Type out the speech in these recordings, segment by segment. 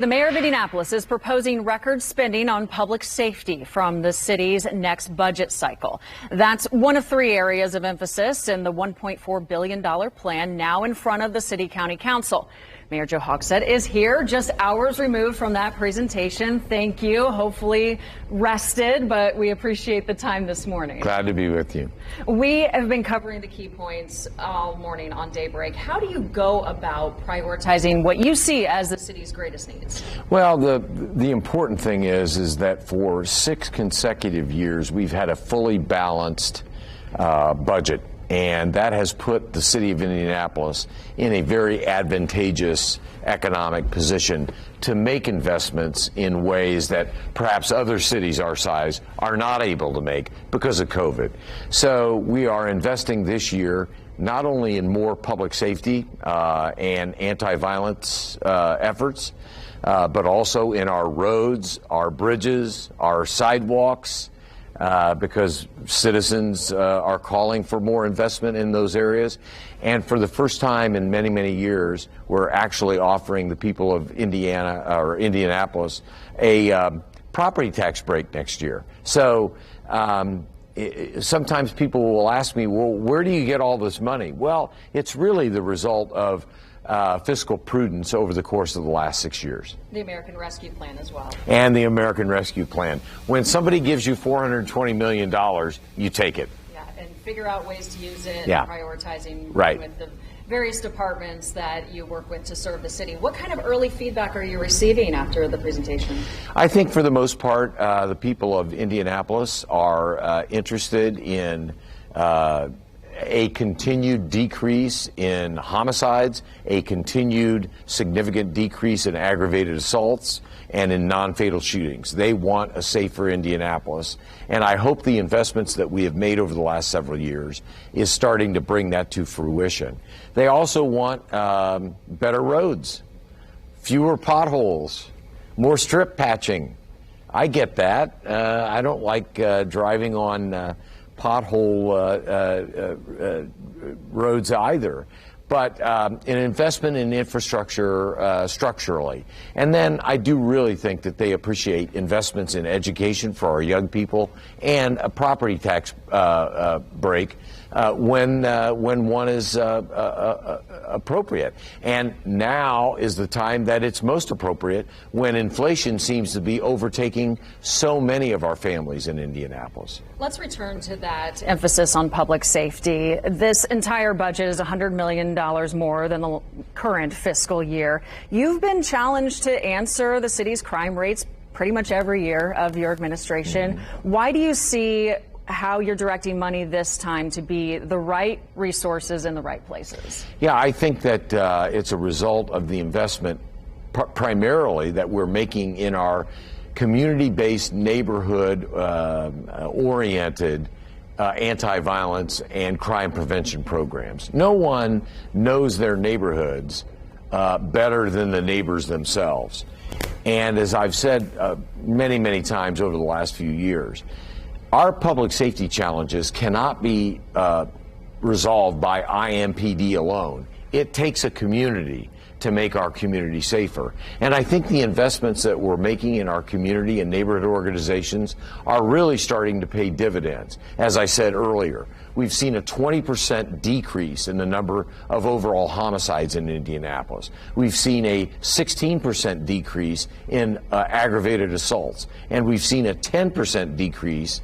The mayor of Indianapolis is proposing record spending on public safety from the city's next budget cycle. That's one of three areas of emphasis in the $1.4 billion plan now in front of the City County Council. Mayor Joe Hogsett is here just hours removed from that presentation. Thank you. Hopefully rested, but we appreciate the time this morning. Glad to be with you. We have been covering the key points all morning on Daybreak. How do you go about prioritizing what you see as the city's greatest needs? Well, the important thing is that for 6 consecutive years, we've had a fully balanced budget. And that has put the city of Indianapolis in a very advantageous economic position to make investments in ways that perhaps other cities our size are not able to make because of COVID. So we are investing this year not only in more public safety and anti-violence efforts, but also in our roads, our bridges, our sidewalks, because citizens are calling for more investment in those areas. And for the first time in many, many years, we're actually offering the people of Indiana or Indianapolis a property tax break next year. So sometimes people will ask me, well, where do you get all this money? Well, it's really the result of fiscal prudence over the course of the last 6 years. The American Rescue Plan as well. And the American Rescue Plan. When somebody gives you $420 million, you take it. Yeah, and figure out ways to use it, yeah. And prioritizing right. With the various departments that you work with to serve the city. What kind of early feedback are you receiving after the presentation? I think for the most part, the people of Indianapolis are interested in a continued decrease in homicides, a continued significant decrease in aggravated assaults, and in non-fatal shootings. They want a safer Indianapolis. And I hope the investments that we have made over the last several years is starting to bring that to fruition. They also want better roads, fewer potholes, more strip patching. I get that. I don't like driving on pothole roads either, but an investment in infrastructure structurally. And then I do really think that they appreciate investments in education for our young people and a property tax break when one is appropriate. And now is the time that it's most appropriate when inflation seems to be overtaking so many of our families in Indianapolis. Let's return to that emphasis on public safety. This entire budget is $100 million more than the current fiscal year. You've been challenged to answer the city's crime rates pretty much every year of your administration. Mm-hmm. Why do you see how you're directing money this time to be the right resources in the right places? Yeah, I think that it's a result of the investment primarily that we're making in our community-based, neighborhood-oriented anti-violence and crime prevention programs. No one knows their neighborhoods better than the neighbors themselves. And as I've said many, many times over the last few years, our public safety challenges cannot be resolved by IMPD alone. It takes a community to make our community safer. And I think the investments that we're making in our community and neighborhood organizations are really starting to pay dividends. As I said earlier, we've seen a 20% decrease in the number of overall homicides in Indianapolis. We've seen a 16% decrease in aggravated assaults. And we've seen a 10% decrease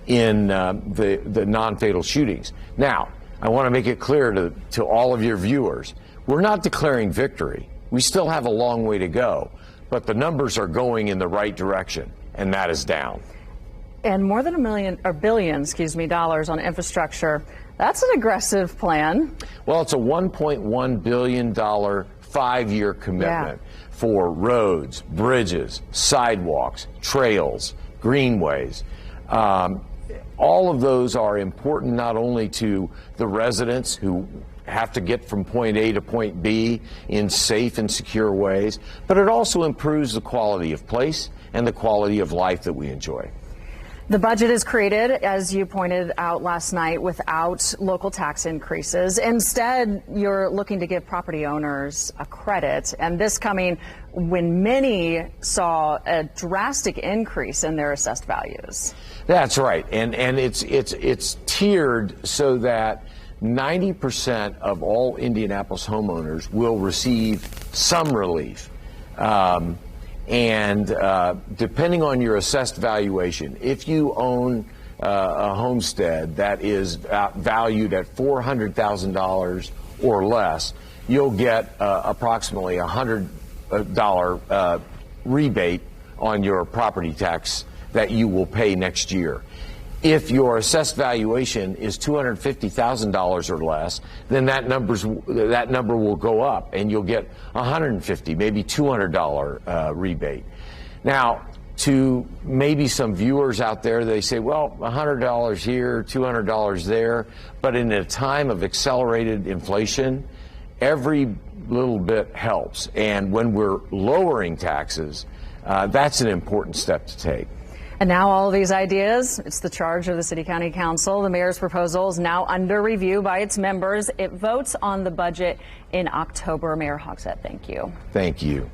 in the non-fatal shootings. Now, I want to make it clear to all of your viewers, we're not declaring victory. We still have a long way to go, but the numbers are going in the right direction, and that is down. And more than $1 billion dollars on infrastructure. That's an aggressive plan. Well, it's a $1.1 billion 5-year commitment for roads, bridges, sidewalks, trails, greenways. All of those are important not only to the residents who have to get from point A to point B in safe and secure ways, but it also improves the quality of place and the quality of life that we enjoy. The budget is created, as you pointed out last night, without local tax increases. Instead, you're looking to give property owners a credit, and this coming when many saw a drastic increase in their assessed values. That's right, and it's tiered so that 90% of all Indianapolis homeowners will receive some relief. Depending on your assessed valuation, if you own a homestead that is valued at $400,000 or less, you'll get approximately $100 rebate on your property tax that you will pay next year. If your assessed valuation is $250,000 or less, then that number will go up, and you'll get $150, maybe $200 rebate. Now, to maybe some viewers out there, they say, well, $100 here, $200 there, but in a time of accelerated inflation, every little bit helps. And when we're lowering taxes, that's an important step to take. And now all of these ideas, it's the charge of the City County Council. The mayor's proposal is now under review by its members. It votes on the budget in October. Mayor Hogsett, thank you. Thank you.